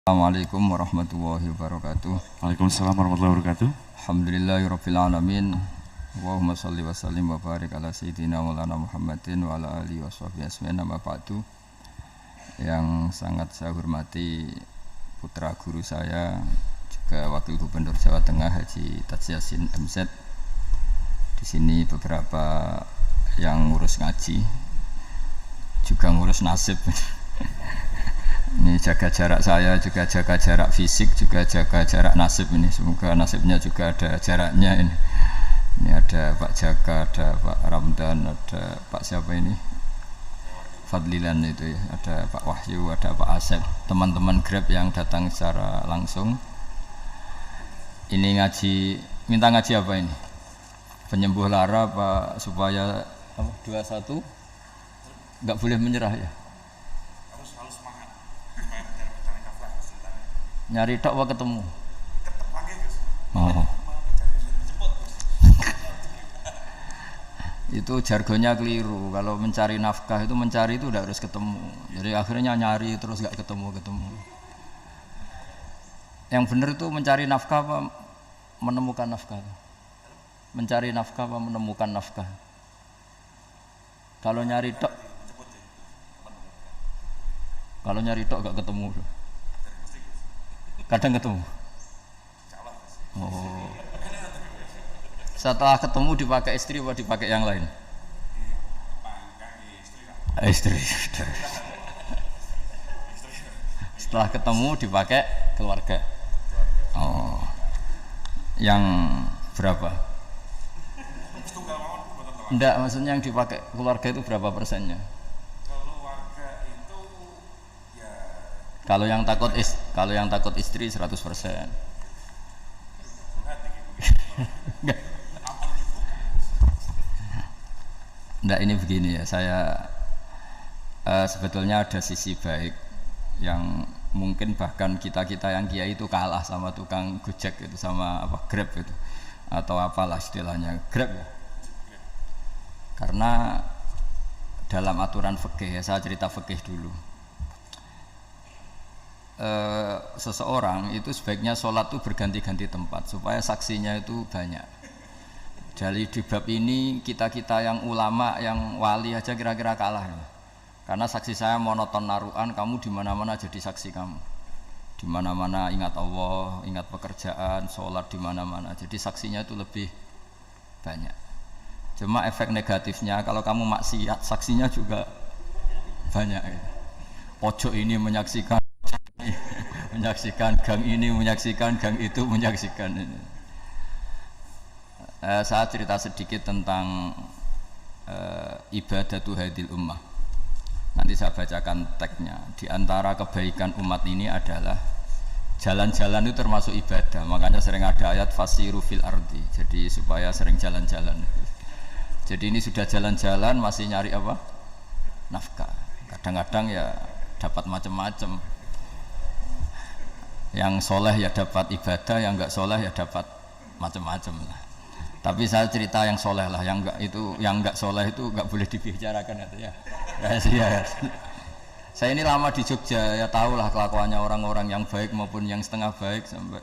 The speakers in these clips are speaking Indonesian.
Assalamualaikum warahmatullahi wabarakatuh. Waalaikumsalam warahmatullahi wabarakatuh. Alhamdulillahirabbil alamin. Allahumma shalli wa sallim wa barik ala sayyidina Maulana Muhammadin wa ala alihi washabihi ajmain. Amma ba'du. Yang sangat saya hormati putra guru saya, juga Wakil Gubernur Jawa Tengah Haji Taj Yassin MZ. Di sini beberapa yang ngurus ngaji, juga ngurus nasib. Ini jaga jarak saya, juga jaga jarak fisik, juga jaga jarak nasib ini. Semoga nasibnya juga ada jaraknya ini. Ini ada Pak Jaka, ada Pak Ramdan, ada Pak siapa ini? Fadlilan itu ya, ada Pak Wahyu, ada Pak Asep. Teman-teman Grab yang datang secara langsung. Ini ngaji, minta ngaji apa ini? Penyembuh lara Pak, supaya 21 nggak boleh menyerah ya. Nyari tok apa ketemu? Oh. Itu jargonnya keliru. Kalau mencari nafkah itu mencari itu udah harus ketemu. Jadi akhirnya nyari terus gak ketemu. Yang benar itu mencari nafkah apa menemukan nafkah? Mencari nafkah apa menemukan nafkah? Kalau nyari tok gak ketemu. Kadang ketemu. Oh. Setelah ketemu dipakai istri atau dipakai yang lain? Istri. Setelah ketemu dipakai keluarga. Oh. Yang berapa? Enggak, maksudnya yang dipakai keluarga itu berapa persennya? Kalau yang takut istri 100%. Enggak, ini begini ya, saya sebetulnya ada sisi baik yang mungkin bahkan kita yang kiai itu kalah sama tukang Gojek itu, sama apa Grab itu atau apalah istilahnya Grab ya. Karena dalam aturan fikih ya, saya cerita fikih dulu. Seseorang itu sebaiknya sholat itu berganti-ganti tempat supaya saksinya itu banyak. Dari di bab ini kita yang ulama, yang wali aja kira-kira kalah ya. Karena saksi saya monoton naruhan, kamu di mana-mana jadi saksi kamu. Di mana-mana ingat Allah, ingat pekerjaan, sholat di mana-mana. Jadi saksinya itu lebih banyak. Cuma efek negatifnya kalau kamu maksiat, saksinya juga banyak ya. Pojok ini menyaksikan gang ini, menyaksikan gang itu, menyaksikan ini. Saya cerita sedikit tentang ibadatu hadil ummah. Nanti saya bacakan teksnya. Di antara kebaikan umat ini adalah jalan-jalan itu termasuk ibadah. Makanya sering ada ayat fasiru fil ardi. Jadi supaya sering jalan-jalan. Jadi ini sudah jalan-jalan masih nyari apa? Nafkah. Kadang-kadang ya dapat macam-macam. Yang soleh ya dapat ibadah, yang enggak soleh ya dapat macam-macam lah. Tapi saya cerita yang soleh lah, yang enggak soleh itu enggak boleh dibicarakan ya. Ya. Saya ini lama di Jogja, ya tahulah kelakuannya orang-orang yang baik maupun yang setengah baik sampai.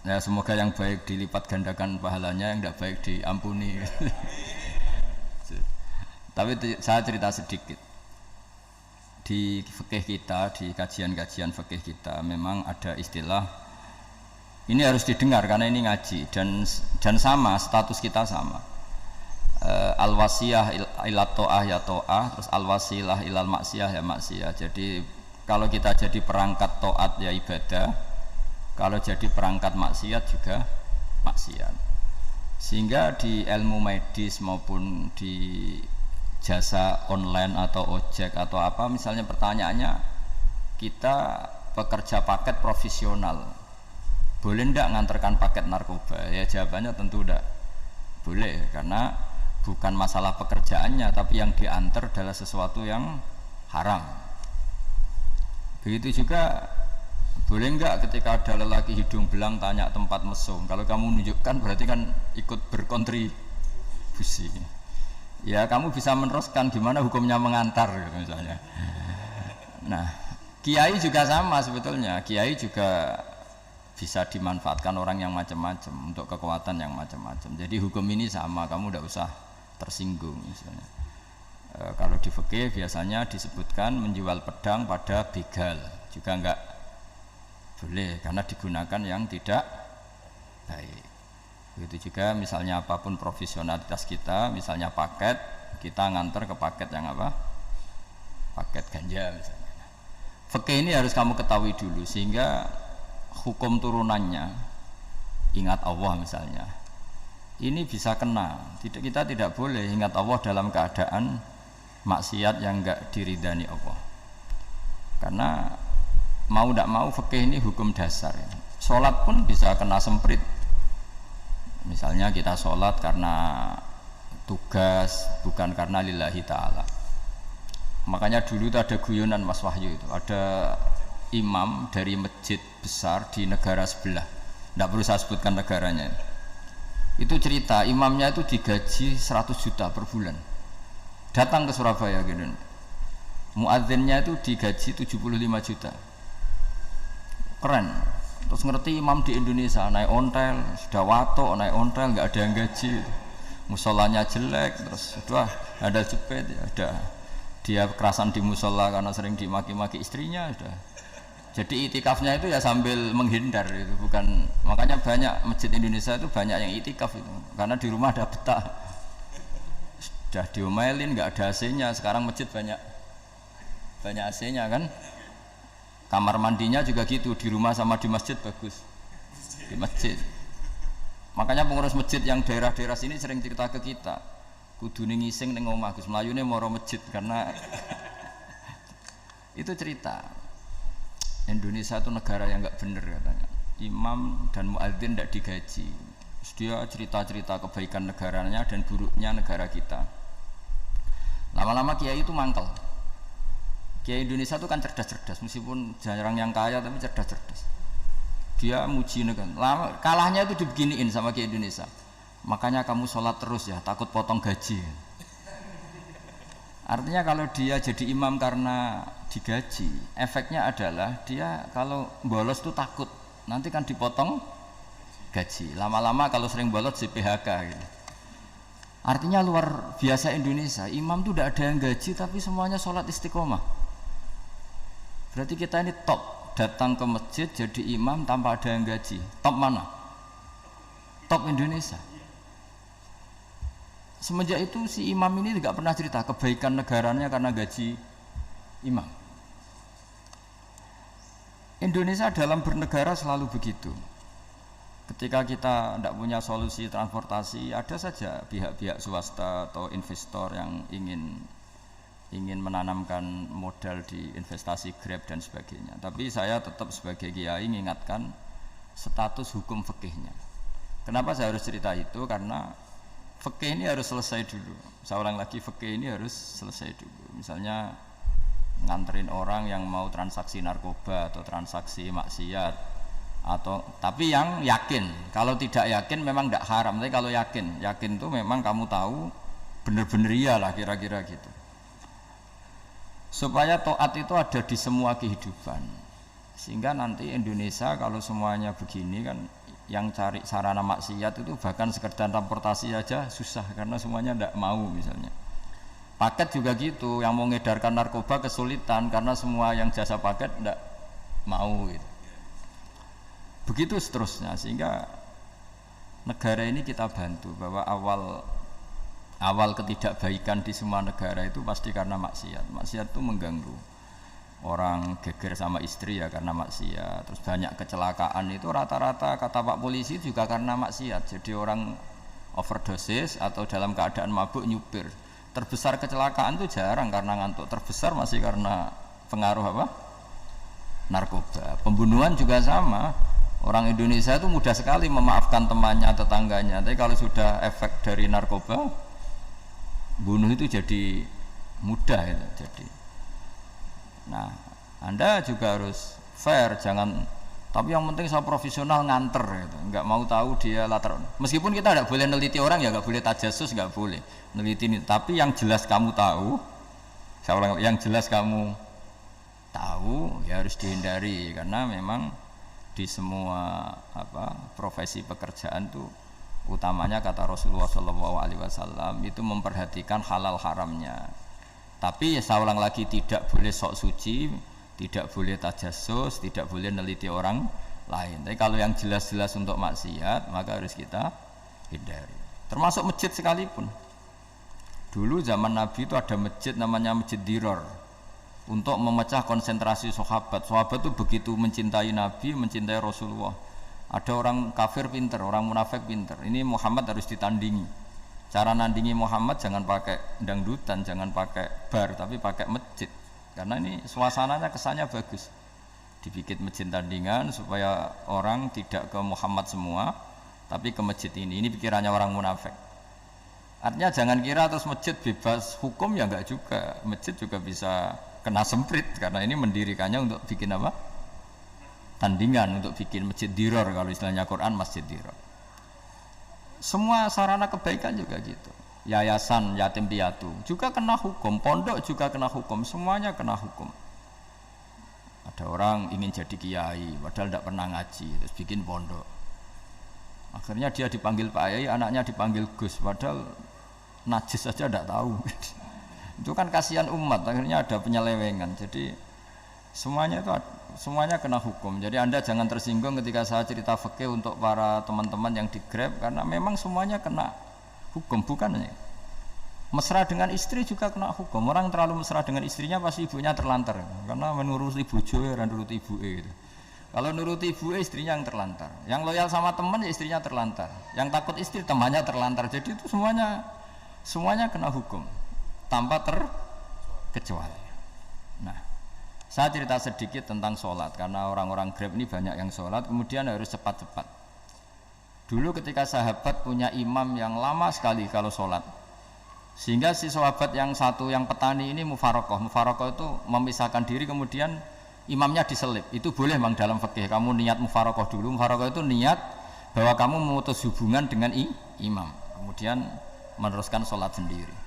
Ya semoga yang baik dilipat gandakan pahalanya, yang enggak baik diampuni. Tapi saya cerita sedikit. Di fikih kita, di kajian-kajian fikih kita memang ada istilah ini harus didengar karena ini ngaji dan sama status kita sama. Al-wasiyah ila ta'ah ya ta'ah, terus al-wasilah ilal maksiyah ya maksiyah. Jadi kalau kita jadi perangkat taat ya ibadah, kalau jadi perangkat maksiat juga maksiat. Sehingga di ilmu medis maupun di jasa online atau ojek atau apa, misalnya pertanyaannya kita pekerja paket profesional boleh ndak ngantarkan paket narkoba? Ya jawabannya tentu ndak boleh, karena bukan masalah pekerjaannya tapi yang diantar adalah sesuatu yang haram. Begitu juga boleh nggak ketika ada lelaki hidung belang tanya tempat mesum, kalau kamu menunjukkan berarti kan ikut berkontribusi. Ya kamu bisa meneruskan gimana hukumnya mengantar gitu misalnya. Nah Kiai juga sama sebetulnya. Kiai juga bisa dimanfaatkan orang yang macam-macam untuk kekuatan yang macam-macam. Jadi hukum ini sama, kamu tidak usah tersinggung misalnya. Kalau di fikih biasanya disebutkan menjual pedang pada begal juga enggak boleh karena digunakan yang tidak baik. Begitu juga misalnya apapun profesionalitas kita, misalnya paket, kita nganter ke paket yang apa? Paket ganja misalnya. Fikih ini harus kamu ketahui dulu sehingga hukum turunannya, ingat Allah misalnya, ini bisa kena. Kita tidak boleh ingat Allah dalam keadaan maksiat yang enggak diridani Allah. Karena mau tidak mau fikih ini hukum dasar. Sholat pun bisa kena semprit. Misalnya kita sholat karena tugas, bukan karena lillahi ta'ala. Makanya dulu itu ada guyonan Mas Wahyu itu, ada imam dari masjid besar di negara sebelah, tidak perlu saya sebutkan negaranya. Itu cerita imamnya itu digaji 100 juta per bulan, datang ke Surabaya gitu. Muadzinnya itu digaji 75 juta, keren. Terus ngerti imam di Indonesia naik ontel, sudah watok naik ontel, nggak ada yang gaji, musolanya jelek, terus sudah ada jepit, ada dia kerasan di musola karena sering dimaki-maki istrinya, sudah. Jadi itikafnya itu ya sambil menghindar itu, bukan. Makanya banyak masjid Indonesia itu banyak yang itikaf itu, karena di rumah ada betah, sudah diomelin, nggak ada AC-nya. Sekarang masjid banyak AC-nya kan. Kamar mandinya juga gitu, di rumah sama di masjid bagus. Di masjid. Makanya pengurus masjid yang daerah-daerah sini sering cerita ke kita, kudune ngising ning omah Gus, mlayune mara masjid karena itu cerita. Indonesia itu negara yang enggak bener katanya. Imam dan muadzin tidak digaji. Terus dia cerita-cerita kebaikan negaranya dan buruknya negara kita. Lama-lama kiai itu mangkel. Kiai Indonesia itu kan cerdas-cerdas, meskipun jarang yang kaya tapi cerdas-cerdas. Dia muji negara. Kalahnya itu dibeginiin sama Kiai Indonesia. Makanya kamu sholat terus ya, takut potong gaji. Artinya kalau dia jadi imam karena digaji, efeknya adalah dia kalau bolos itu takut nanti kan dipotong gaji. Lama-lama kalau sering bolos di PHK gitu. Artinya luar biasa Indonesia, imam itu tidak ada yang gaji tapi semuanya sholat istiqomah. Berarti kita ini top, datang ke masjid jadi imam tanpa ada yang gaji. Top mana? Top Indonesia. Semenjak itu si imam ini tidak pernah cerita kebaikan negaranya karena gaji imam. Indonesia dalam bernegara selalu begitu. Ketika kita tidak punya solusi transportasi, ada saja pihak-pihak swasta atau investor yang ingin menanamkan modal di investasi Grab dan sebagainya. Tapi saya tetap sebagai kiai mengingatkan status hukum fikihnya. Kenapa saya harus cerita itu? Karena fikih ini harus selesai dulu. Saya ulang lagi, fikih ini harus selesai dulu. Misalnya nganterin orang yang mau transaksi narkoba atau transaksi maksiat, atau tapi yang yakin. Kalau tidak yakin memang tidak haram. Tapi kalau yakin itu memang kamu tahu benar-benar iyalah kira-kira gitu. Supaya taat itu ada di semua kehidupan, sehingga nanti Indonesia kalau semuanya begini kan, yang cari sarana maksiat itu bahkan sekedar transportasi aja susah karena semuanya tidak mau. Misalnya paket juga gitu, yang mau ngedarkan narkoba kesulitan karena semua yang jasa paket tidak mau gitu. Begitu seterusnya, sehingga negara ini kita bantu bahwa awal ketidakbaikan di semua negara itu pasti karena maksiat. Maksiat itu mengganggu. Orang geger sama istri ya karena maksiat. Terus banyak kecelakaan itu rata-rata kata Pak Polisi juga karena maksiat. Jadi orang overdosis atau dalam keadaan mabuk nyupir. Terbesar kecelakaan itu jarang karena ngantuk. Terbesar masih karena pengaruh apa? Narkoba. Pembunuhan juga sama. Orang Indonesia itu mudah sekali memaafkan temannya, tetangganya. Tapi kalau sudah efek dari narkoba, bunuh itu jadi mudah itu jadi. Nah, Anda juga harus fair, jangan. Tapi yang penting saya profesional nganter, gitu. Nggak mau tahu dia latar. Meskipun kita tidak boleh neliti orang ya, nggak boleh tajasus, nggak boleh neliti ini. Tapi yang jelas kamu tahu, saya ulang, yang jelas kamu tahu ya harus dihindari, karena memang di semua profesi pekerjaan tuh utamanya kata Rasulullah SAW itu memperhatikan halal haramnya. Tapi ya saya ulang lagi, tidak boleh sok suci, tidak boleh tajassus, tidak boleh neliti orang lain. Tapi kalau yang jelas-jelas untuk maksiat maka harus kita hindari. Termasuk masjid sekalipun. Dulu zaman Nabi itu ada masjid namanya Masjid Diror, untuk memecah konsentrasi sahabat. Sahabat itu begitu mencintai Nabi, mencintai Rasulullah. Ada orang kafir pinter, orang munafik pinter. Ini Muhammad harus ditandingi. Cara nandingi Muhammad jangan pakai dangdutan, jangan pakai bar, tapi pakai masjid. Karena ini suasananya kesannya bagus. Dibikin masjid tandingan supaya orang tidak ke Muhammad semua, tapi ke masjid ini. Ini pikirannya orang munafik. Artinya jangan kira terus masjid bebas hukum, ya enggak juga. Masjid juga bisa kena semprit, karena ini mendirikannya untuk bikin apa? Tandingan, untuk bikin masjid diror, kalau istilahnya Quran masjid diror. Semua sarana kebaikan juga gitu. Yayasan yatim piatu juga kena hukum, pondok juga kena hukum, semuanya kena hukum. Ada orang ingin jadi kiai padahal tidak pernah ngaji, terus bikin pondok. Akhirnya dia dipanggil Pak Yai, anaknya dipanggil Gus, padahal najis saja tidak tahu. Itu kan kasihan umat, akhirnya ada penyelewengan. Jadi semuanya kena hukum. Jadi Anda jangan tersinggung ketika saya cerita fikih untuk para teman-teman yang di Grab, karena memang semuanya kena hukum, bukan ya. Mesra dengan istri juga kena hukum. Orang terlalu mesra dengan istrinya pasti ibunya terlantar, karena menuruti bojoe dan nuruti ibuke gitu. Kalau nuruti ibuke istrinya yang terlantar. Yang loyal sama teman ya istrinya terlantar. Yang takut istri temannya terlantar. Jadi itu semuanya kena hukum tanpa terkecuali. Nah, saya cerita sedikit tentang sholat, karena orang-orang Grab ini banyak yang sholat, kemudian harus cepat-cepat. Dulu ketika sahabat punya imam yang lama sekali kalau sholat, sehingga si sahabat yang satu yang petani ini mufarokoh itu memisahkan diri, kemudian imamnya diselip. Itu boleh memang dalam fikih, kamu niat mufarokoh dulu. Mufarokoh itu niat bahwa kamu memutus hubungan dengan imam, kemudian meneruskan sholat sendiri.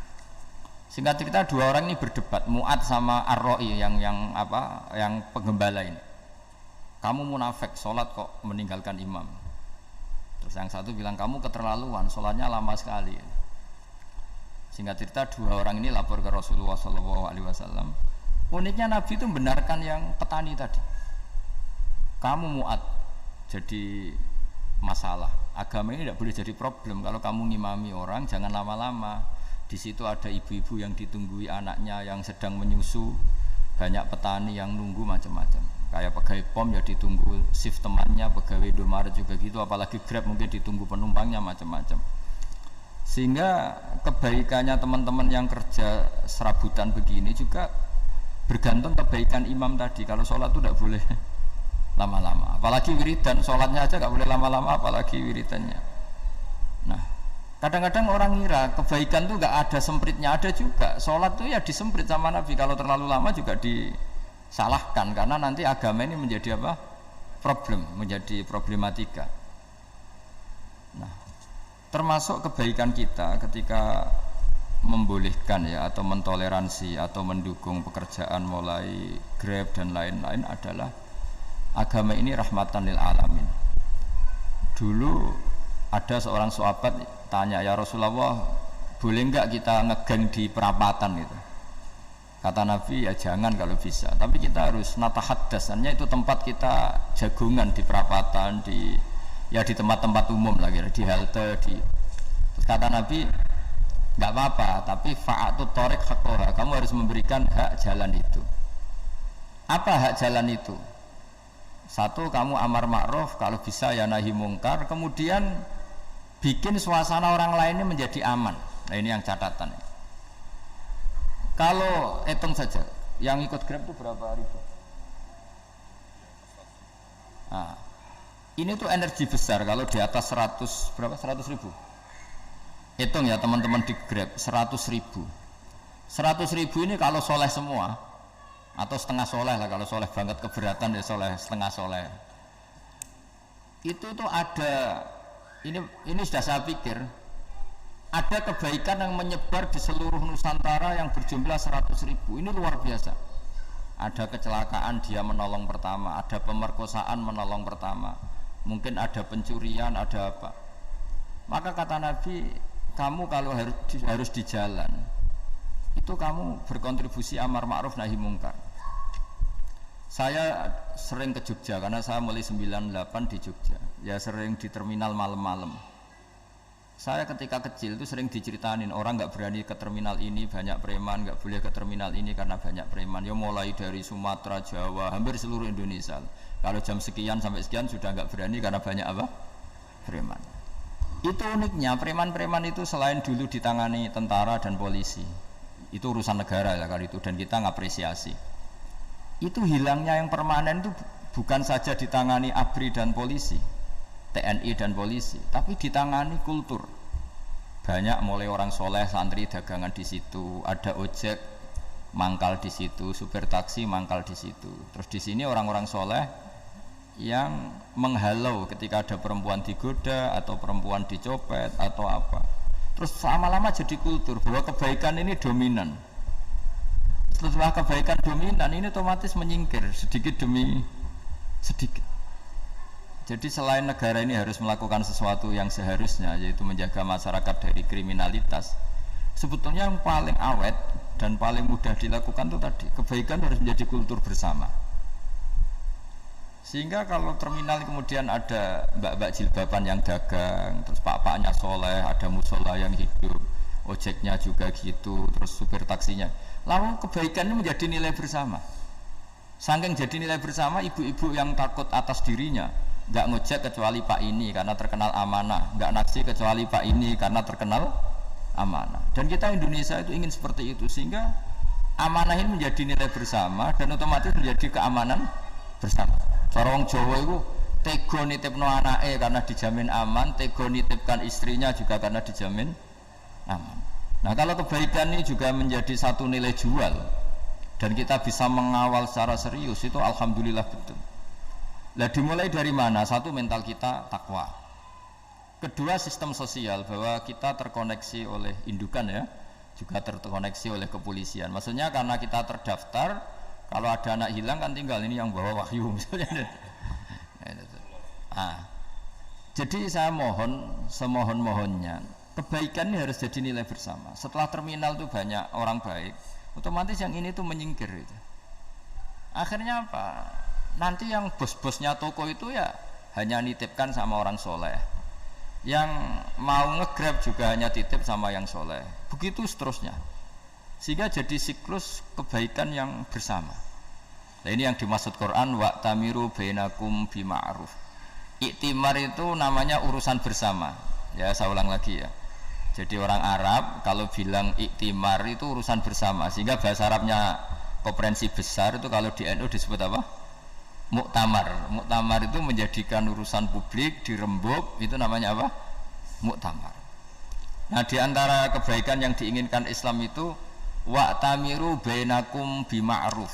Singkat cerita, dua orang ini berdebat, Mu'ad sama Ar-Ra'i yang penggembala ini. Kamu munafik, sholat kok meninggalkan imam. Terus yang satu bilang, kamu keterlaluan, sholatnya lama sekali. Singkat cerita, dua orang ini lapor ke Rasulullah SAW. Uniknya Nabi itu membenarkan yang petani tadi. Kamu Mu'ad, jadi masalah. Agama ini tidak boleh jadi problem. Kalau kamu ngimami orang, jangan lama-lama. Di situ ada ibu-ibu yang ditunggui anaknya yang sedang menyusu, banyak petani yang nunggu macam-macam. Kayak pegawai POM ya ditunggu shift temannya, pegawai Indomaret juga gitu, apalagi Grab mungkin ditunggu penumpangnya macam-macam. Sehingga kebaikannya teman-teman yang kerja serabutan begini juga bergantung kebaikan imam tadi. Kalau sholat itu tidak boleh lama-lama, apalagi wiridan, sholatnya aja nggak boleh lama-lama, apalagi wiridannya. Nah, kadang-kadang orang ngira kebaikan tuh nggak ada sempritnya, ada juga. Sholat tuh ya disemprit sama Nabi, kalau terlalu lama juga disalahkan, karena nanti agama ini menjadi apa? Menjadi problematika. Nah, termasuk kebaikan kita ketika membolehkan ya, atau mentoleransi atau mendukung pekerjaan mulai Grab dan lain-lain adalah agama ini rahmatan lil alamin. Dulu ada seorang sahabat tanya, ya Rasulullah, boleh enggak kita ngegeng di perapatan gitu? Kata Nabi, ya jangan kalau bisa, tapi kita harus natahaddasannya, itu tempat kita jagungan di perapatan, di tempat-tempat umum lagi, di halte, Terus kata Nabi, enggak apa-apa, tapi fa'atut thoriq haqqaha, kamu harus memberikan hak jalan itu. Apa hak jalan itu? Satu, kamu amar ma'ruf, kalau bisa ya nahi mungkar, kemudian bikin suasana orang lain ini menjadi aman. Nah, ini yang catatan. Kalau hitung saja, yang ikut Grab itu berapa ribu? Nah, ini tuh energi besar kalau di atas 100 ribu. Hitung ya teman-teman di Grab, 100 ribu. 100 ribu ini kalau soleh semua, atau setengah soleh lah, kalau soleh banget keberatan ya soleh, setengah soleh. Itu tuh ada, ini sudah saya pikir, ada kebaikan yang menyebar di seluruh Nusantara yang berjumlah 100 ribu. Ini luar biasa. ada kecelakaan dia menolong pertama, ada pemerkosaan menolong pertama, mungkin ada pencurian, ada apa. Maka kata Nabi, kamu kalau harus di jalan itu kamu berkontribusi amar ma'ruf nahi mungkar. Saya sering ke Jogja karena saya mulai 98 di Jogja, ya sering di terminal malam-malam. Saya ketika kecil itu sering diceritain orang nggak berani ke terminal ini banyak preman, nggak boleh ke terminal ini karena banyak preman. Ya mulai dari Sumatera, Jawa, hampir seluruh Indonesia. Kalau jam sekian sampai sekian sudah nggak berani karena banyak apa? Preman. Itu uniknya preman-preman itu selain dulu ditangani tentara dan polisi, itu urusan negara ya kali itu dan kita ngapresiasi. Itu hilangnya yang permanen itu bukan saja ditangani ABRI dan polisi, TNI dan polisi, tapi ditangani kultur. Banyak mulai orang soleh santri dagangan di situ, ada ojek mangkal di situ, supir taksi mangkal di situ. Terus di sini orang-orang soleh yang menghalau ketika ada perempuan digoda atau perempuan dicopet atau apa. Terus lama-lama jadi kultur bahwa kebaikan ini dominan. Setelah kebaikan dominan ini otomatis menyingkir sedikit demi sedikit. Jadi selain negara ini harus melakukan sesuatu yang seharusnya, yaitu menjaga masyarakat dari kriminalitas, sebetulnya yang paling awet dan paling mudah dilakukan itu tadi, kebaikan harus menjadi kultur bersama. Sehingga kalau terminal kemudian ada mbak-mbak jilbaban yang dagang, terus pak-paknya soleh, ada musola yang hidup, ojeknya juga gitu, terus supir taksinya, lalu kebaikan ini menjadi nilai bersama. Saking jadi nilai bersama, ibu-ibu yang takut atas dirinya nggak ngojek kecuali pak ini karena terkenal amanah, nggak naksi kecuali pak ini karena terkenal amanah. Dan kita Indonesia itu ingin seperti itu, sehingga amanah ini menjadi nilai bersama dan otomatis menjadi keamanan bersama. Orang Jawa itu tego nitipno anake karena dijamin aman, tego nitipkan istrinya juga karena dijamin aman. Nah kalau kebaikan ini juga menjadi satu nilai jual dan kita bisa mengawal secara serius, itu alhamdulillah betul. Lah dimulai dari mana? Satu, mental kita takwa. Kedua, sistem sosial, bahwa kita terkoneksi oleh indukan ya, juga terkoneksi oleh kepolisian. Maksudnya karena kita terdaftar, kalau ada anak hilang kan tinggal ini yang bawa wahyu misalnya. Jadi saya mohon, semohon-mohonnya, kebaikan ini harus jadi nilai bersama. Setelah terminal itu banyak orang baik, otomatis yang ini tuh menyingkir itu. Akhirnya apa? Nanti yang bos-bosnya toko itu ya hanya nitipkan sama orang soleh, yang mau nge-grab juga hanya titip sama yang soleh, begitu seterusnya, sehingga jadi siklus kebaikan yang bersama. Nah ini yang dimaksud Quran, wa'tamiru bainakum bima'ruf. Iktimar itu namanya urusan bersama ya, saya ulang lagi ya. Jadi orang Arab kalau bilang iktimar itu urusan bersama, sehingga bahasa Arabnya konferensi besar itu kalau di NU disebut apa? Muktamar. Muktamar itu menjadikan urusan publik dirembuk, itu namanya apa? Muktamar. Nah di antara kebaikan yang diinginkan Islam itu wa'tamiru bainakum bima'ruf.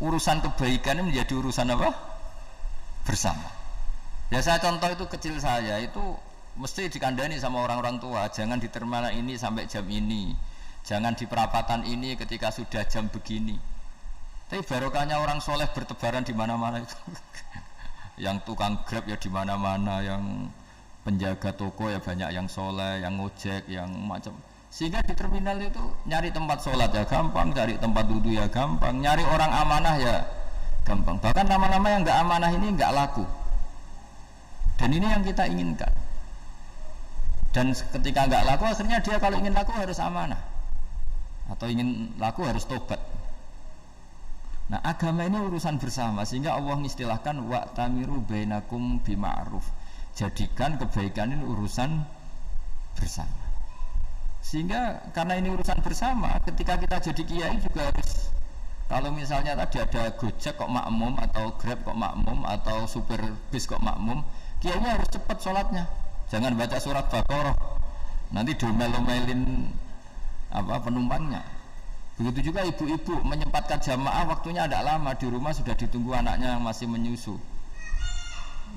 Urusan kebaikan ini menjadi urusan apa? Bersama. Ya saya contoh itu kecil saya itu mesti dikandani sama orang-orang tua, jangan di terminal ini sampai jam ini, jangan di perapatan ini ketika sudah jam begini. Tapi barokahnya orang soleh bertebaran di mana-mana itu. Yang tukang grab ya di mana-mana, yang penjaga toko ya banyak yang soleh, yang ngojek, yang macam. Sehingga di terminal itu nyari tempat sholat ya gampang, cari tempat duduk ya gampang, nyari orang amanah ya gampang. Bahkan lama-lama yang nggak amanah ini nggak laku. Dan ini yang kita inginkan. Dan ketika nggak laku, akhirnya dia kalau ingin laku harus amanah, atau ingin laku harus tobat. Nah agama ini urusan bersama, sehingga Allah mengistilahkan wa'tamiru bainakum bima'ruf. Jadikan kebaikan ini urusan bersama. Sehingga karena ini urusan bersama, ketika kita jadi kiai juga harus, kalau misalnya tadi ada Gojek kok makmum, atau Grab kok makmum, atau supir bis kok makmum, kiainya harus cepat sholatnya. Jangan baca surat Baqarah, nanti domel-domelin apa penumpangnya. Begitu juga ibu-ibu menyempatkan jamaah, waktunya tidak lama, di rumah sudah ditunggu anaknya yang masih menyusu.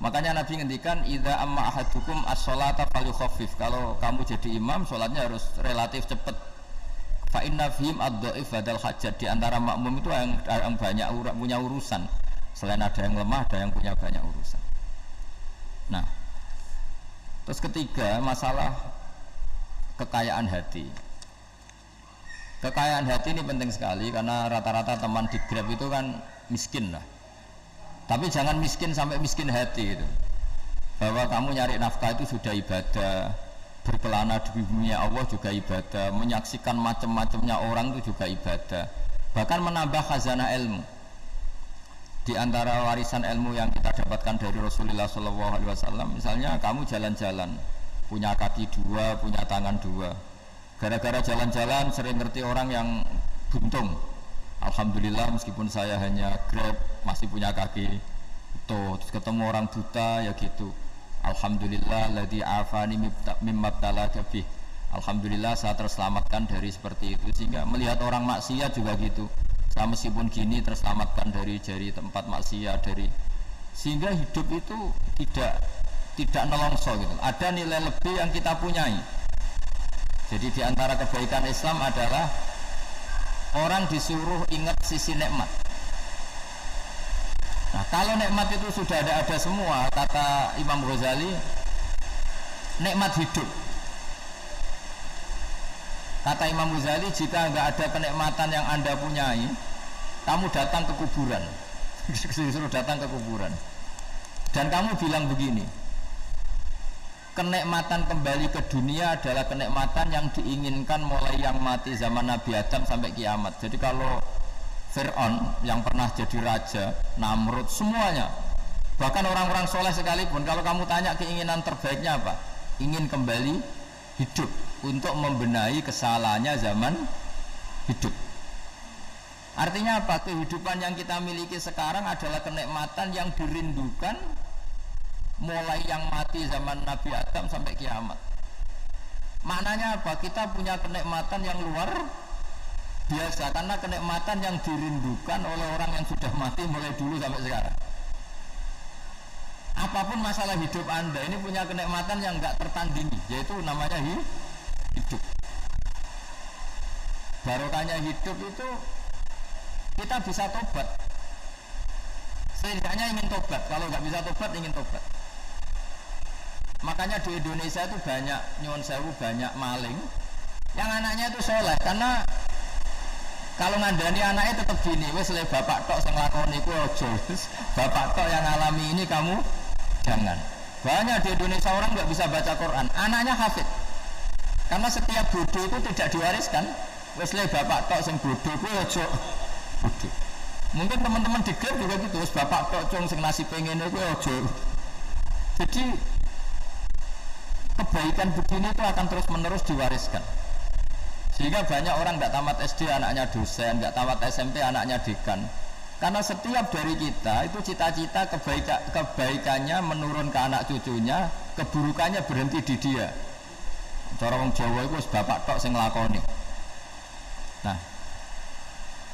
Makanya Nabi ngendikan idza amma ahadukum as-sholata falyukhaffif. Kalau kamu jadi imam, sholatnya harus relatif cepat. Fa inna fihim ad-dhaif badal hajat. Di antara makmum itu yang banyak punya urusan. Selain ada yang lemah, ada yang punya banyak urusan. Nah, terus ketiga masalah kekayaan hati. Kekayaan hati ini penting sekali karena rata-rata teman di Grab itu kan miskin lah. Tapi jangan miskin sampai miskin hati itu. Bahwa kamu nyari nafkah itu sudah ibadah, berkelana di bumi Allah juga ibadah, menyaksikan macam-macamnya orang itu juga ibadah. Bahkan menambah khazanah ilmu. Di antara warisan ilmu yang kita dapatkan dari Rasulullah SAW, misalnya kamu jalan-jalan, punya kaki dua, punya tangan dua. Gara-gara jalan-jalan sering ngerti orang yang buntung. Alhamdulillah meskipun saya hanya Grab masih punya kaki. Terus ketemu orang buta ya gitu. Alhamdulillah ladzi afani mimma btalaka bih. Alhamdulillah saya terselamatkan dari seperti itu. Sehingga melihat orang maksiat juga gitu. Saya meskipun gini terselamatkan dari tempat maksiat sehingga hidup itu tidak nelongso gitu. Ada nilai lebih yang kita punyai. Jadi di antara kebaikan Islam adalah orang disuruh ingat sisi nikmat. Nah, kalau nikmat itu sudah ada semua, kata Imam Ghazali, nikmat hidup. Kata Imam Ghazali, jika nggak ada kenikmatan yang Anda punyai, kamu datang ke kuburan. Disuruh datang ke kuburan. Dan kamu bilang begini, kenikmatan kembali ke dunia adalah kenikmatan yang diinginkan mulai yang mati zaman Nabi Adam sampai kiamat. Jadi kalau Fir'aun yang pernah jadi raja, Namrud, semuanya, bahkan orang-orang soleh sekalipun, kalau kamu tanya keinginan terbaiknya apa? Ingin kembali hidup untuk membenahi kesalahannya zaman hidup. Artinya apa? Kehidupan yang kita miliki sekarang adalah kenikmatan yang dirindukan mulai yang mati zaman Nabi Adam sampai kiamat. Maknanya apa? Kita punya kenikmatan yang luar biasa karena kenikmatan yang dirindukan oleh orang yang sudah mati mulai dulu sampai sekarang. Apapun masalah hidup Anda ini punya kenikmatan yang enggak tertandingi, yaitu namanya hidup. Barokahnya hidup itu kita bisa tobat. Setidaknya ingin tobat. Kalau nggak bisa tobat, ingin tobat. Makanya di Indonesia itu banyak nyuwun sewu, banyak maling yang anaknya itu soleh, karena kalau ngandani anaknya tetap gini, wes le bapak tok sing lakoni ku ojo, bapak tok yang alami ini kamu jangan. Banyak di Indonesia orang nggak bisa baca Quran, anaknya hafid, karena setiap bodoh itu tidak diwariskan. Wes le bapak tok sing bodoh ku ojo bodoh. Mungkin teman-teman di Grab juga gitu, wes bapak tok cung sing nasi pengen ku ojo. Jadi kebaikan begini itu akan terus menerus diwariskan. Sehingga banyak orang nggak tamat SD anaknya dosen, nggak tamat SMP anaknya dekan. Karena setiap dari kita itu cita-cita kebaikannya menurun ke anak cucunya, keburukannya berhenti di dia. Cara wong Jawa itu bapak tok sing nglakoni. Nah,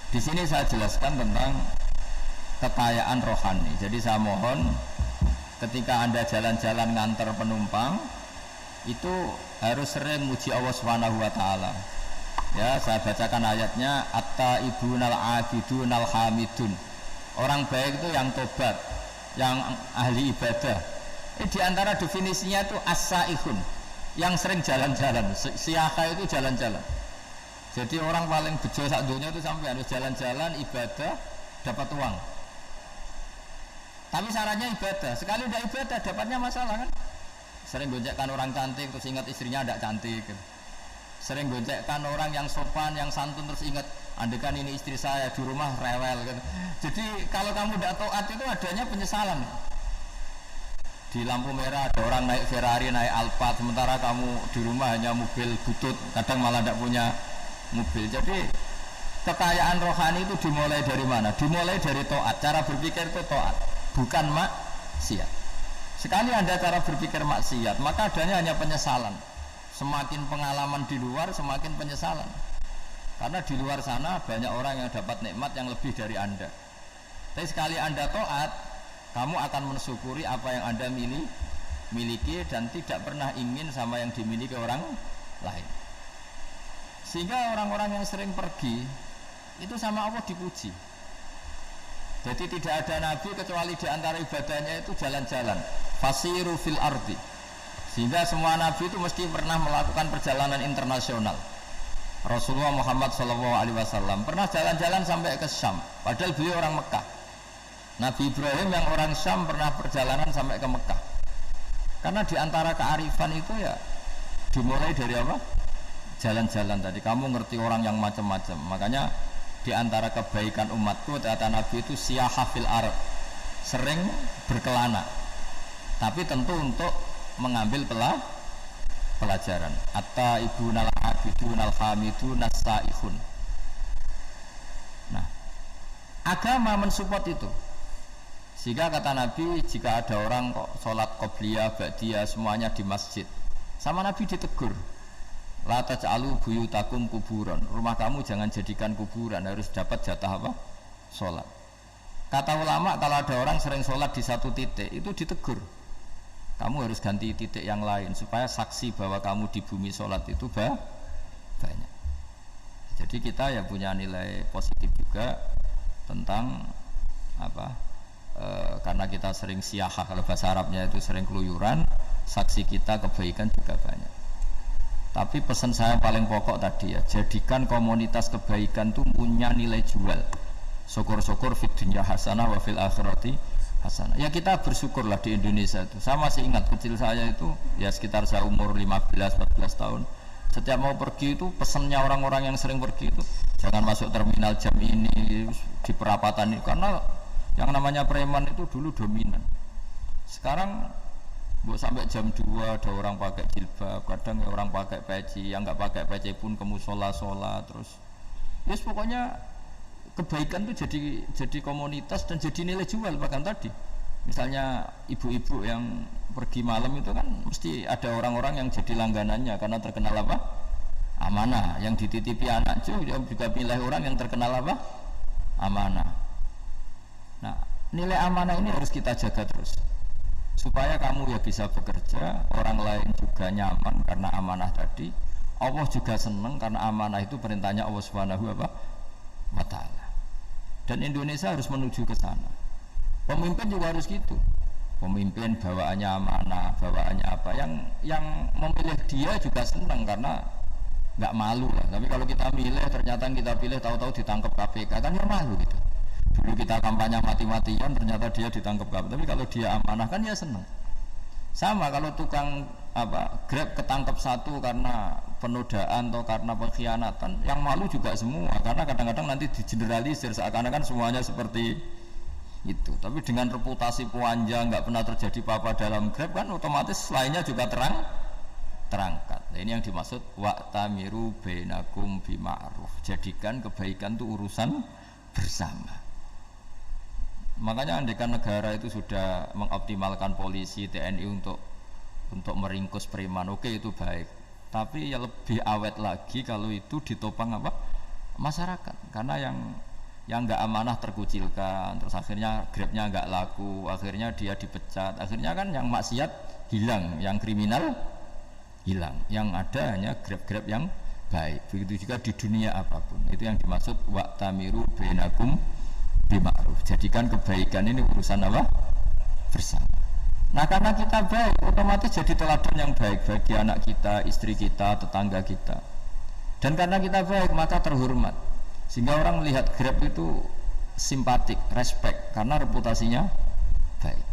di sini saya jelaskan tentang kekayaan rohani. Jadi saya mohon ketika Anda jalan-jalan nganter penumpang itu harus sering muji Allah Subhanahu wa taala. Ya, saya bacakan ayatnya, at-taibunal abidunal hamidun. Orang baik itu yang tobat, yang ahli ibadah. Di antara definisinya itu as-saihun, yang sering jalan-jalan. Siyakha itu jalan-jalan. Jadi orang paling bejo sak dunia itu sampai harus jalan-jalan ibadah dapat uang. Tapi syaratnya ibadah. Sekali udah ibadah dapatnya masalah kan? Sering gonjekkan orang cantik terus ingat istrinya tidak cantik. Sering gonjekkan orang yang sopan, yang santun terus ingat andekan ini istri saya di rumah rewel gitu. Jadi kalau kamu tidak taat itu adanya penyesalan. Di lampu merah ada orang naik Ferrari, naik Alphard, sementara kamu di rumah hanya mobil butut, kadang malah tidak punya mobil. Jadi kekayaan rohani itu dimulai dari mana? Dimulai dari taat. Cara berpikir itu taat, bukan maksiat. Sekali Anda cara berpikir maksiat, maka adanya hanya penyesalan. Semakin pengalaman di luar, semakin penyesalan. Karena di luar sana banyak orang yang dapat nikmat yang lebih dari Anda. Tapi sekali Anda taat, kamu akan mensyukuri apa yang Anda miliki dan tidak pernah ingin sama yang dimiliki orang lain. Sehingga orang-orang yang sering pergi itu sama Allah dipuji. Jadi tidak ada nabi kecuali di antara ibadahnya itu jalan-jalan. Fasiru fil ardi. Sehingga semua nabi itu mesti pernah melakukan perjalanan internasional. Rasulullah Muhammad SAW pernah jalan-jalan sampai ke Syam, padahal beliau orang Mekah. Nabi Ibrahim yang orang Syam pernah perjalanan sampai ke Mekah. Karena di antara kearifan itu ya dimulai dari apa? Jalan-jalan tadi. Kamu ngerti orang yang macam-macam. Makanya di antara kebaikan umatku kata Nabi itu siyaha fil ard, sering berkelana. Tapi tentu untuk mengambil pelajaran. At-taibun al-abidun al-hamidun as-saihun. Nah, agama mensupport itu. Sehingga kata Nabi, jika ada orang kok sholat qobliyah, ba'diyah semuanya di masjid, sama Nabi ditegur, la taj'alu buyutakum kuburan, rumah kamu jangan jadikan kuburan, harus dapat jatah apa? Sholat. Kata ulama, kalau ada orang sering sholat di satu titik, itu ditegur, kamu harus ganti titik yang lain supaya saksi bahwa kamu di bumi sholat itu banyak. Jadi kita ya punya nilai positif juga tentang apa? Karena kita sering siyaha, kalau bahasa Arabnya itu sering keluyuran, saksi kita kebaikan juga banyak. Tapi pesan saya paling pokok tadi ya, jadikan komunitas kebaikan itu punya nilai jual. Syukur-syukur fid dunya hasanah wa fil akhirati hasanah. Ya kita bersyukurlah di Indonesia itu. Saya masih ingat kecil saya itu ya sekitar saya umur 15-14 tahun. Setiap mau pergi itu pesannya orang-orang yang sering pergi itu jangan masuk terminal jam ini di perapatan ini, karena yang namanya preman itu dulu dominan. Sekarang sampai jam 2 ada orang pakai jilbab, kadang ya orang pakai peci, yang nggak pakai peci pun ke musola terus. Yes, pokoknya kebaikan itu jadi komunitas dan jadi nilai jual. Bahkan tadi misalnya ibu-ibu yang pergi malam itu kan mesti ada orang-orang yang jadi langganannya karena terkenal apa? Amanah. Yang dititipi anak juga pilih orang yang terkenal apa? Amanah. Nah, nilai amanah ini harus kita jaga terus supaya kamu ya bisa bekerja, orang lain juga nyaman karena amanah tadi, Allah juga senang karena amanah itu perintahnya Allah Subhanahu wa ta'ala. Dan Indonesia harus menuju ke sana. Pemimpin juga harus gitu. Pemimpin bawaannya amanah, bawaannya apa, yang memilih dia juga senang karena nggak malu lah. Tapi kalau kita milih ternyata kita pilih tahu-tahu ditangkap KPK kan ya malu gitu. Dulu kita kampanye mati-matian ternyata dia ditangkap KPK, tapi kalau dia amanah kan ya senang. Sama kalau tukang Grab ketangkap satu karena penodaan atau karena pengkhianatan, yang malu juga semua karena kadang-kadang nanti digeneralisir seakan-akan semuanya seperti itu. Tapi dengan reputasi panjang nggak pernah terjadi apa-apa dalam Grab kan otomatis lainnya juga terangkat. Nah, ini yang dimaksud wa'tamiru bainakum bima'ruf. Jadikan kebaikan itu urusan bersama. Makanya andaikan negara itu sudah mengoptimalkan polisi, TNI untuk meringkus preman, oke itu baik. Tapi ya lebih awet lagi kalau itu ditopang apa? Masyarakat. Karena yang nggak amanah terkucilkan, terus akhirnya Grabnya nggak laku, akhirnya dia dipecat, akhirnya kan yang maksiat hilang, yang kriminal hilang, yang ada hanya Grab yang baik. Begitu juga di dunia apapun. Itu yang dimaksud wa'tamiru bainakum bima'ruf. Jadikan kebaikan ini urusan apa? Bersama. Nah karena kita baik, otomatis jadi teladan yang baik bagi anak kita, istri kita, tetangga kita. Dan karena kita baik maka terhormat. Sehingga orang melihat Grab itu simpatik, respect karena reputasinya baik.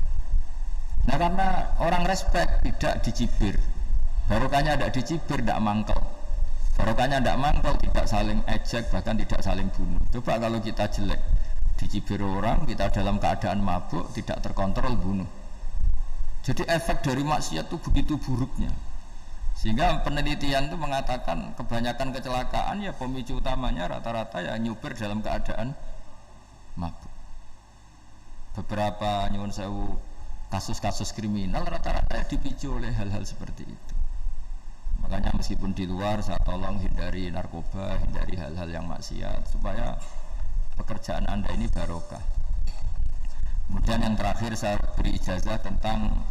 Nah karena orang respect tidak dicibir, barokahnya tidak dicibir, tidak mangkel. Barokahnya tidak mangkel, tidak saling ejek, bahkan tidak saling bunuh. Coba kalau kita jelek, dicibir orang, kita dalam keadaan mabuk, tidak terkontrol, bunuh. Jadi efek dari maksiat itu begitu buruknya. Sehingga penelitian itu mengatakan kebanyakan kecelakaan ya pemicu utamanya rata-rata ya nyupir dalam keadaan mabuk. Beberapa nyuwun sewu kasus-kasus kriminal rata-rata dipicu oleh hal-hal seperti itu. Makanya meskipun di luar saya tolong hindari narkoba, hindari hal-hal yang maksiat supaya pekerjaan Anda ini barokah. Kemudian yang terakhir saya beri ijazah tentang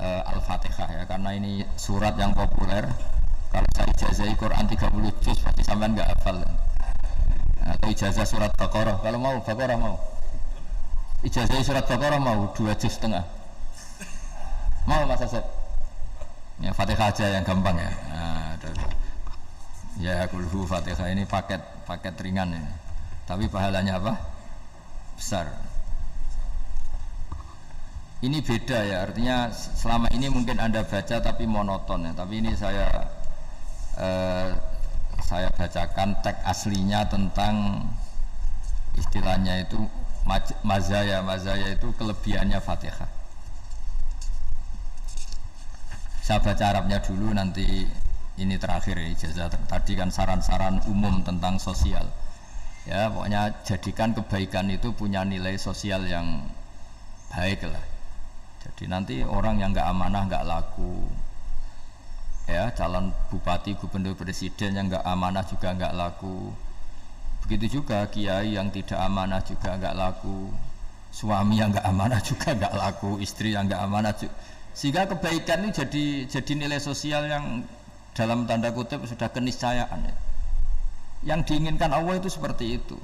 Al-Fatihah ya, karena ini surat yang populer Kalau saya ijazahi Quran 30 juz pasti sampean nggak hafal. Atau ijazah surat Baqarah, kalau mau Baqarah mau. Ijazahi surat Baqarah mau 2 juz setengah. Mau Mas Asep? Ya Fatihah aja yang gampang ya. Nah, ya kulhu Fatihah ini paket ringan ini. Tapi pahalanya apa? Besar. Ini beda ya, artinya selama ini mungkin Anda baca tapi monoton ya. Tapi ini saya bacakan teks aslinya tentang istilahnya itu mazaya itu kelebihannya Fatihah. Saya baca Arabnya dulu, nanti ini terakhir ya, ijazah tadi kan saran-saran umum tentang sosial ya, pokoknya jadikan kebaikan itu punya nilai sosial yang baik lah. Jadi nanti orang yang nggak amanah nggak laku ya, calon bupati, gubernur, presiden yang nggak amanah juga nggak laku. Begitu juga kiai yang tidak amanah juga nggak laku, suami yang nggak amanah juga nggak laku, istri yang nggak amanah juga. Sehingga kebaikan ini jadi nilai sosial yang dalam tanda kutip sudah keniscayaan ya. Yang diinginkan Allah itu seperti itu,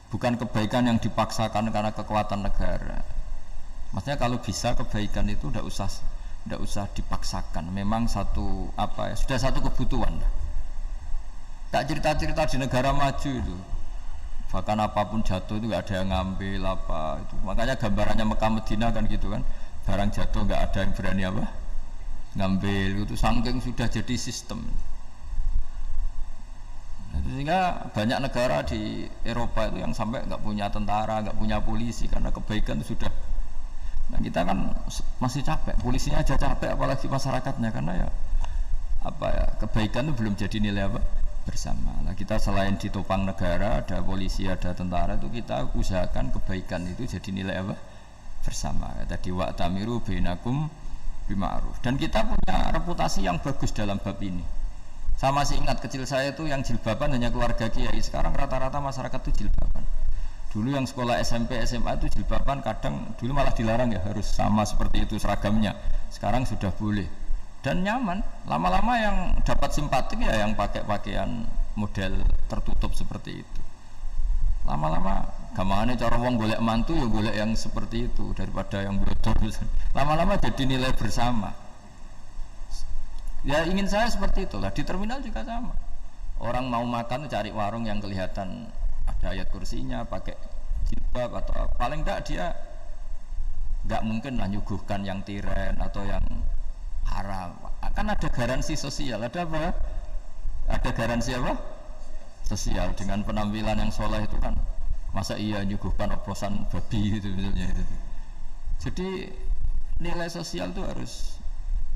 bukan kebaikan yang dipaksakan karena kekuatan negara. Maksudnya kalau bisa kebaikan itu tidak usah dipaksakan, memang satu apa ya, sudah satu kebutuhan. Tak cerita-cerita di negara maju itu, bahkan apapun jatuh itu nggak ada yang ngambil apa itu. Makanya gambarannya Mekah Medina kan gitu kan, barang jatuh nggak ada yang berani apa ngambil itu, saking sudah jadi sistem. Sehingga banyak negara di Eropa itu yang sampai nggak punya tentara, nggak punya polisi karena kebaikan itu sudah. Nah kita kan masih capek, polisinya aja capek apalagi masyarakatnya, karena ya apa ya, kebaikan itu belum jadi nilai apa bersama. Nah kita selain ditopang negara, ada polisi, ada tentara, itu kita usahakan kebaikan itu jadi nilai apa bersama. Tadi wa'tamiru bainakum bima'ruf. Dan kita punya reputasi yang bagus dalam bab ini. Saya masih ingat kecil saya itu yang jilbaban hanya keluarga kiai. Sekarang rata-rata masyarakat itu jilbaban. Dulu yang sekolah SMP, SMA itu jilbaban kadang dulu malah dilarang ya, harus sama seperti itu seragamnya. Sekarang sudah boleh dan nyaman. Lama-lama yang dapat simpatik ya yang pakai pakaian model tertutup seperti itu. Lama-lama gampangane cara wong golek mantu ya golek yang seperti itu daripada yang bodoh. Lama-lama jadi nilai bersama. Ya ingin saya seperti itulah. Di terminal juga sama. Orang mau makan cari warung yang kelihatan ada ayat kursinya, pakai jilbab atau paling enggak dia enggak mungkin lah nyuguhkan yang tiren atau yang haram. Akan ada garansi sosial, ada apa? Ada garansi apa? Sosial dengan penampilan yang soleh itu kan. Masa iya nyuguhkan oplosan babi gitu misalnya itu. Jadi nilai sosial itu harus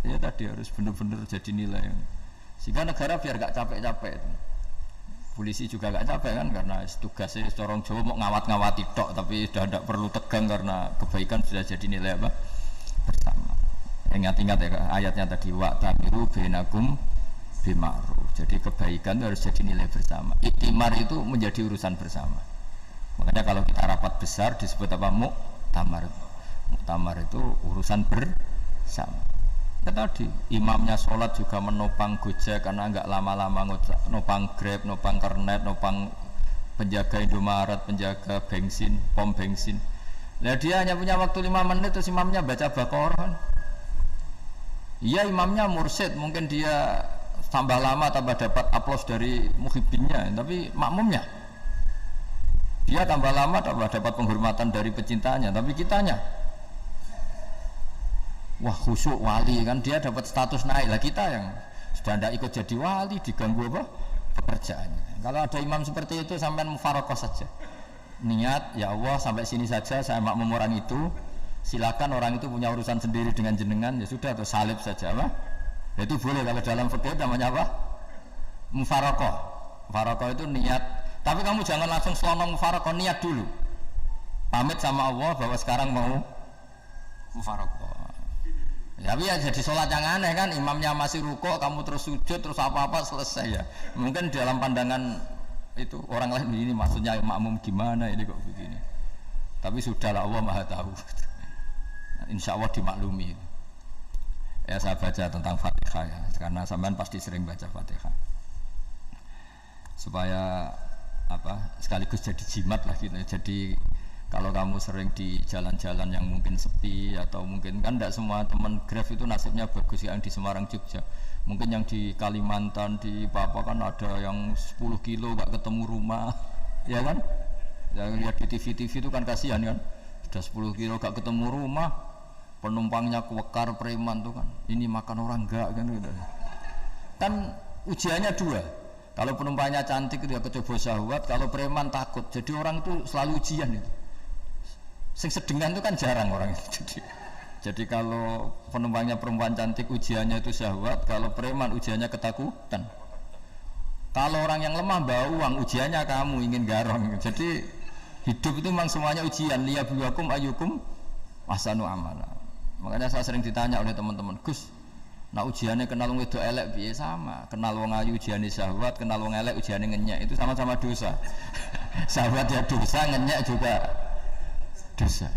ya tadi harus benar-benar jadi nilai yang, sehingga negara biar gak capek-capek itu. Polisi juga gak capek kan karena tugasnya corong Jawa mau ngawat-ngawati tok, tapi sudah tidak perlu tegang karena kebaikan sudah jadi nilai apa bersama. Ingat-ingat ya ayatnya tadi wa'tamiru bainakum bima'ruf. Jadi kebaikan itu harus jadi nilai bersama. Iktimar itu menjadi urusan bersama. Makanya kalau kita rapat besar disebut apa? Muktamar. Muktamar itu urusan bersama. Ya tadi imamnya sholat juga menopang Gojek karena enggak lama-lama nopang Grab, nopang Kernet, nopang penjaga Indomaret, penjaga bensin, pom bensin. Nah dia hanya punya waktu 5 menit terus imamnya baca Baqarah. Iya imamnya mursyid, mungkin dia tambah lama tambah dapat aplaus dari muhibbinnya, tapi makmumnya dia tambah lama tambah dapat penghormatan dari pecintanya, tapi kitanya wah khusyuk wali kan, dia dapat status naik lah. Kita yang sudah tidak ikut jadi wali diganggu apa pekerjaannya. Kalau ada imam seperti itu sampai mufarokoh saja, niat ya Allah sampai sini saja saya makmum orang itu, silakan orang itu punya urusan sendiri dengan jenengan, ya sudah atau salib saja apa ya, itu boleh. Kalau dalam fikih namanya apa mufarokoh. Mufarokoh itu niat, tapi kamu jangan langsung selonong mufarokoh, niat dulu pamit sama Allah bahwa sekarang mau mufarokoh. Tapi ya jadi sholat yang aneh kan, imamnya masih rukuk, kamu terus sujud, terus apa-apa selesai ya. Mungkin dalam pandangan itu orang lain ini maksudnya makmum gimana ini kok begini. Tapi sudahlah Allah Maha tahu. Insya Allah dimaklumi. Ya saya baca tentang Fatihah. Fatihah ya, karena sampean pasti sering baca Fatihah. Supaya sekaligus jadi jimat lah gitu. Jadi kalau kamu sering di jalan-jalan yang mungkin sepi atau mungkin kan tidak semua teman Grab itu nasibnya bagus yang di Semarang Jogja. Mungkin yang di Kalimantan di Papua kan ada yang 10 kilo gak ketemu rumah, ya kan? Yang lihat di TV-TV itu kan kasihan kan, sudah 10 kilo gak ketemu rumah, penumpangnya kewekar preman tuh kan, ini makan orang enggak kan gitu. Kan ujiannya dua, kalau penumpangnya cantik dia kecoba syahwat, kalau preman takut, jadi orang itu selalu ujian itu. Sing sedengan itu kan jarang orang itu. Jadi kalau penumpangnya perempuan cantik ujiannya itu syahwat, kalau preman ujiannya ketakutan. Kalau orang yang lemah bawa uang ujiannya kamu ingin garong. Jadi hidup itu memang semuanya ujian. Liyabluwakum ayyukum ahsanu amala. Makanya saya sering ditanya oleh teman-teman, Gus, nah ujiannya kenal wong wedok elek piye? Sama. Kenal wong ayu ujiane syahwat, kenal wong elek ujiane ngenyek, itu sama-sama dosa. Syahwat ya dosa, ngenyek juga dosa.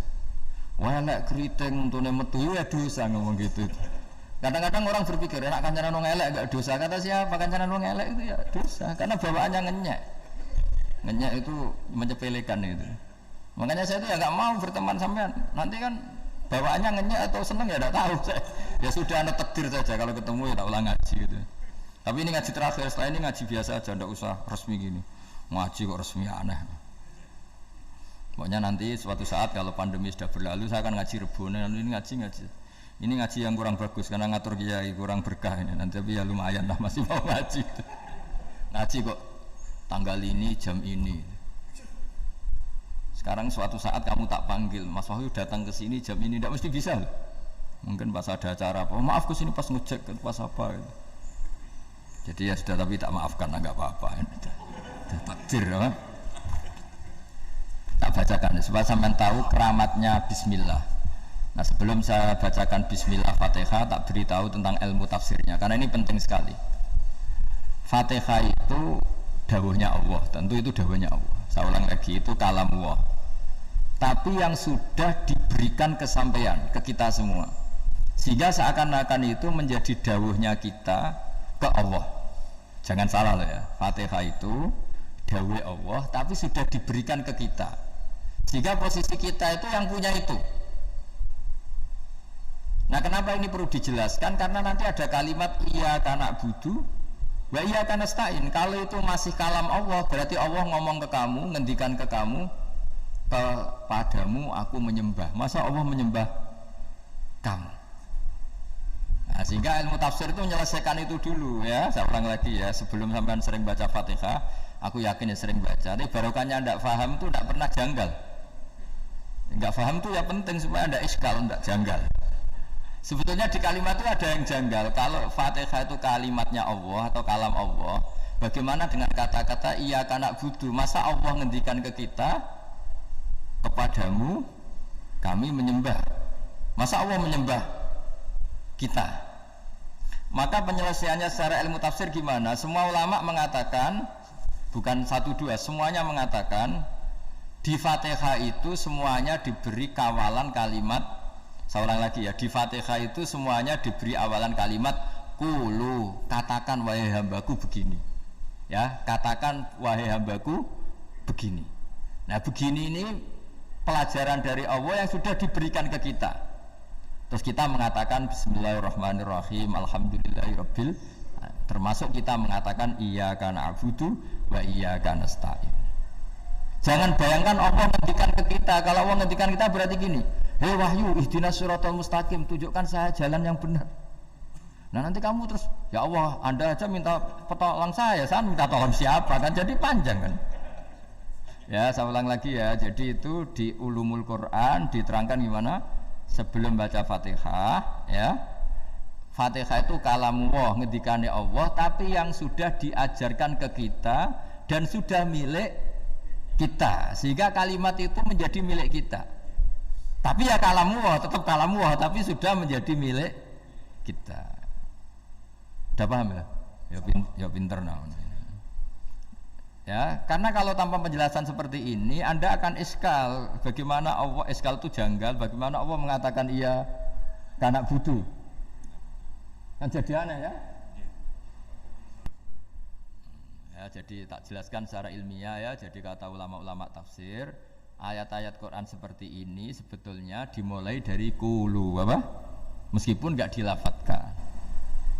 Wah elek keriting untune metu ya dosa, ngomong gitu. Kadang-kadang orang berpikir enak kancanan wong elek enggak dosa. Kata siapa kancanan wong elek itu ya dosa karena bawaannya ngenyek. Ngenyek itu menyepelekan itu. Makanya saya itu ya enggak mau berteman sampean. Nanti kan bawaannya ngenyek atau seneng ya enggak tahu saya. Ya sudah ada takdir saja kalau ketemu ya tak ulang ngaji gitu. Tapi ini ngaji terakhir, setelah ini ngaji biasa aja, enggak usah resmi gini. Ngaji kok resmi aneh. Pokoknya nanti suatu saat kalau pandemi sudah berlalu saya akan ngaji Rebone, lalu ini ngaji. Ini ngaji yang kurang bagus karena ngatur kiai kurang berkah ini. Nanti tapi ya lumayan lah masih mau ngaji. Ngaji kok tanggal ini jam ini. Sekarang suatu saat kamu tak panggil, Mas Wahyu datang ke sini jam ini tidak mesti bisa. Mungkin pas ada acara apa, maaf ke sini pas ngecek pas apa. Gitu. Jadi ya sudah tapi tak maafkan enggak apa-apa. Takdir ya. Tak bacakan supaya sampean tahu keramatnya bismillah. Nah sebelum saya bacakan bismillah Fatihah tak beritahu tentang ilmu tafsirnya karena ini penting sekali. Fatihah itu dawuhnya Allah, tentu itu dawuhnya Allah. Saya ulang lagi itu kalam Allah. Tapi yang sudah diberikan kesampaian ke kita semua. Sehingga seakan-akan itu menjadi dawuhnya kita ke Allah. Jangan salah loh ya. Fatihah itu dawuh Allah tapi sudah diberikan ke kita. Sehingga posisi kita itu yang punya itu. Nah kenapa ini perlu dijelaskan? Karena nanti ada kalimat iyyaka na'budu wa iyyaka nasta'in. Kalau itu masih kalam Allah, berarti Allah ngomong ke kamu, ngendikan ke kamu, kepadamu aku menyembah. Masa Allah menyembah kamu? Nah, sehingga ilmu tafsir itu menyelesaikan itu dulu ya. Saya ulang lagi ya, sebelum sampean sering baca Fatihah, aku yakin ya sering baca. Tapi barokahnya tidak paham itu tidak pernah janggal. Enggak paham itu ya penting supaya tidak iskal, tidak janggal. Sebetulnya di kalimat itu ada yang janggal. Kalau Fatihah itu kalimatnya Allah atau kalam Allah, bagaimana dengan kata-kata iyyaka na'budu? Masa Allah ngendikan ke kita, kepadamu kami menyembah. Masa Allah menyembah kita? Maka penyelesaiannya secara ilmu tafsir gimana? Semua ulama mengatakan, bukan satu dua, semuanya mengatakan di Fatihah itu semuanya diberi kawalan kalimat. Saya ulang lagi ya, di Fatihah itu semuanya diberi awalan kalimat qulu, katakan wahai hambaku begini. Ya, katakan wahai hambaku begini. Nah, begini ini pelajaran dari Allah yang sudah diberikan ke kita. Terus kita mengatakan bismillahirrahmanirrahim, alhamdulillahirabbil, termasuk kita mengatakan iyyaka na'budu wa iyyaka nasta'in. Jangan bayangkan Allah ngendikan ke kita. Kalau Allah ngendikan kita berarti gini, hei Wahyu, ihdinas siratal mustaqim, tunjukkan saya jalan yang benar. Nah nanti kamu terus, ya Allah, Anda aja minta petolong saya minta tolong siapa kan, jadi panjang kan. Ya saya ulang lagi ya, jadi itu di Ulumul Quran diterangkan gimana sebelum baca Fatihah ya. Fatihah itu kalamullah, ngendikane Allah, tapi yang sudah diajarkan ke kita dan sudah milik kita, sehingga kalimat itu menjadi milik kita. Tapi ya kalamullah, tetap kalamullah, tapi sudah menjadi milik kita. Udah paham ya? Ya pinter namanya. Ya, karena kalau tanpa penjelasan seperti ini, Anda akan iskal. Bagaimana Allah, iskal itu janggal. Bagaimana Allah mengatakan iya karena butuh? Kan jadi aneh ya. Ya, jadi tak jelaskan secara ilmiah ya. Jadi kata ulama-ulama tafsir, ayat-ayat Quran seperti ini sebetulnya dimulai dari qulu apa? Meskipun enggak dilafatkan.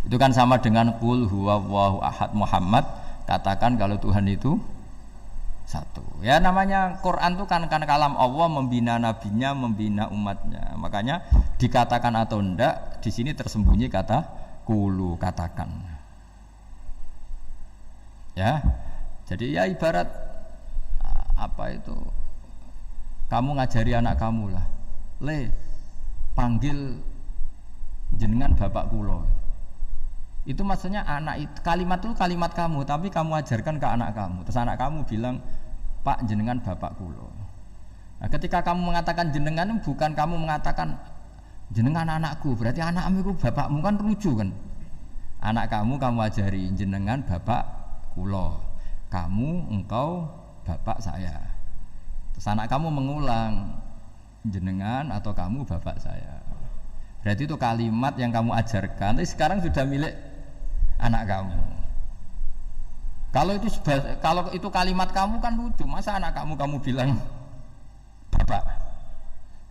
Itu kan sama dengan qul huwallahu ahad Muhammad, katakan kalau Tuhan itu satu. Ya namanya Quran itu kan kalam Allah, membina nabinya, membina umatnya. Makanya dikatakan atau enggak di sini tersembunyi kata qulu, katakan. Ya, jadi ya ibarat apa itu? Kamu ngajari anak kamu lah, panggil jenengan bapak kulo. Itu maksudnya anak itu kalimat itu kalimat kamu, tapi kamu ajarkan ke anak kamu. Terus anak kamu bilang, Pak jenengan bapak kulo. Nah, ketika kamu mengatakan jenengan, bukan kamu mengatakan jenengan anakku, berarti anakmu itu bapakmu, kan lucu kan? Anak kamu ajari jenengan bapak kulo, kamu engkau bapak saya. Terus anak kamu mengulang jenengan atau kamu bapak saya. Berarti itu kalimat yang kamu ajarkan, tapi sekarang sudah milik anak kamu. Kalau itu kalimat kamu kan lucu, masa anak kamu bilang bapak?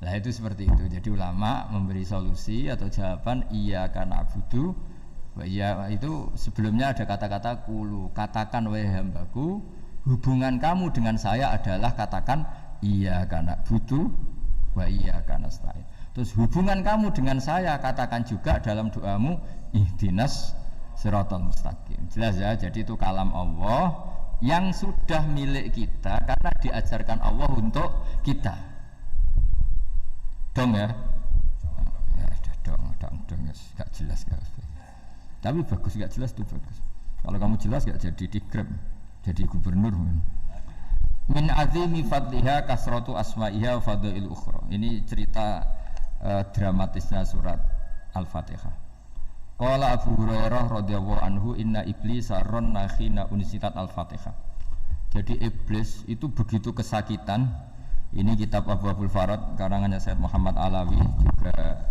Nah itu seperti itu. Jadi ulama memberi solusi atau jawaban iya karena abudu. Ya itu sebelumnya ada kata-kata qulu, katakan wahai hambaku, hubungan kamu dengan saya adalah katakan iya karena butuh wa iya karena nasta'in. Terus hubungan kamu dengan saya katakan juga dalam doamu ihdinas siratal mustaqim. Jelas ya, jadi itu kalam Allah yang sudah milik kita karena diajarkan Allah untuk kita. Dong ya? Ya dong, gak jelas gak. Tapi bagus, gak jelas itu bagus. Kalau kamu jelas gak jadi digrab, jadi gubernur. Min azimi fadliha kasratu asma'iha wa fadail ukhra. Ini cerita dramatisnya surat Al-Fatihah. Qala Abu Hurairah radhiyallahu anhu inna iblisa ranna khina unsitat Al-Fatihah. Jadi iblis itu begitu kesakitan. Ini kitab Abwaabul Farad karangannya Sayyid Muhammad Alawi, juga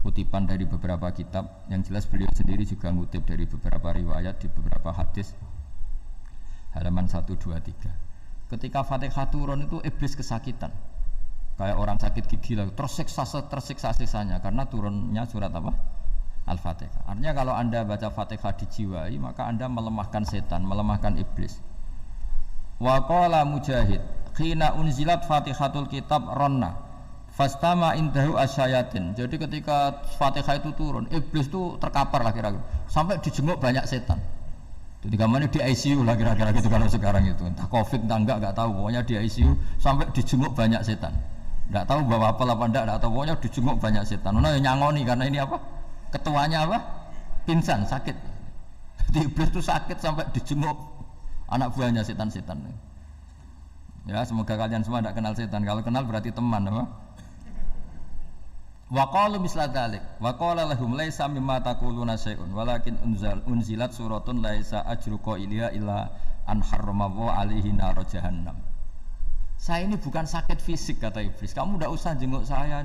kutipan dari beberapa kitab. Yang jelas beliau sendiri juga ngutip dari beberapa riwayat di beberapa hadis, halaman 123. Ketika Fatihah turun itu iblis kesakitan kayak orang sakit gigi lah, tersiksa siksanya karena turunnya surat apa? Al-Fatihah. Artinya kalau anda baca Fatihah dijiwai, maka anda melemahkan setan, melemahkan iblis. Wa qala Mujahid khina unzilat Fatihatul kitab ronna fastama indahu asyayatin. Jadi ketika Fatihah itu turun, iblis itu terkapar lah kira-kira, sampai dijenguk banyak setan. Jadi kamarnya di ICU lah kira-kira gitu kalau sekarang itu. Entah Covid entah enggak tahu, pokoknya di ICU sampai dijenguk banyak setan. Enggak tahu bawa apa enggak tahu, pokoknya dijenguk banyak setan. Nah nyangoni karena ini apa? Ketuanya apa? Pingsan, sakit. Jadi iblis itu sakit sampai dijenguk anak buahnya setan-setan. Ya, semoga kalian semua tidak kenal setan. Kalau kenal berarti teman, apa? Wa qalu misla dzalik wa qala lahum laisa mimma taquluna syai'un walakin unzilat suratun laisa ajru qailiha illa an harrama alaihi nar jahannam. Saya ini bukan sakit fisik kata iblis. Kamu tidak usah jenguk saya,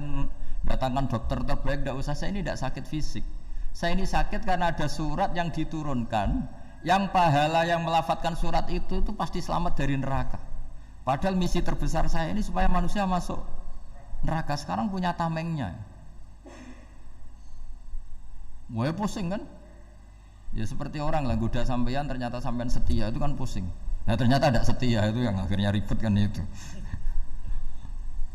datangkan dokter terbaik, tidak usah. Saya ini tidak sakit fisik. Saya ini sakit karena ada surat yang diturunkan, yang pahala yang melafadzkan surat itu pasti selamat dari neraka. Padahal misi terbesar saya ini supaya manusia masuk neraka. Sekarang punya tamengnya. Wah pusing kan? Ya seperti orang lah goda sampean, ternyata sampean setia, itu kan pusing. Nah ternyata tidak setia, itu yang akhirnya ribet kan itu.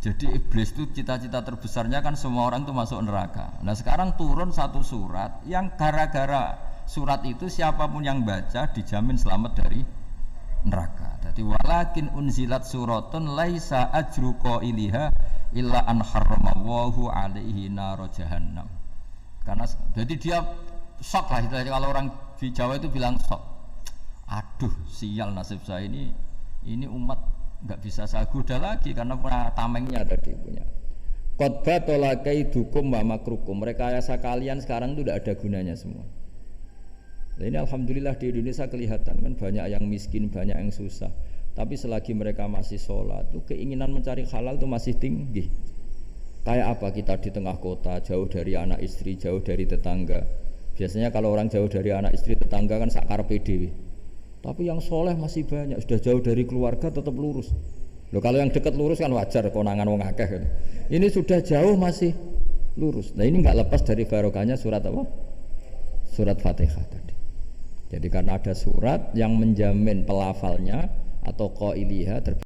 Jadi iblis itu cita-cita terbesarnya kan semua orang itu masuk neraka. Nah sekarang turun satu surat yang gara-gara surat itu siapapun yang baca dijamin selamat dari neraka. Jadi walakin unzilat suratun laisa ajru qailiha illa an harramallahu alaihi nar jahannam. Karena jadi dia shock lah, kalau orang di Jawa itu bilang shock. Aduh sial nasib saya ini umat nggak bisa saya goda lagi karena punya tamengnya ada di punya. Qad batolakaidukum wa makrukum. Rekayasa kalian sekarang itu tidak ada gunanya semua. Nah, ini alhamdulillah di Indonesia kelihatan kan banyak yang miskin, banyak yang susah. Tapi selagi mereka masih sholat, itu keinginan mencari halal itu masih tinggi. Kayak apa kita di tengah kota, jauh dari anak istri, jauh dari tetangga. Biasanya kalau orang jauh dari anak istri tetangga kan sakar PDW. Tapi yang soleh masih banyak, sudah jauh dari keluarga tetap lurus. Loh kalau yang dekat lurus kan wajar, konangan wong akeh gitu. Ini sudah jauh masih lurus. Nah ini nggak lepas dari barokahnya surat apa? Surat Fatihah tadi. Jadi karena ada surat yang menjamin pelafalnya atau qailiha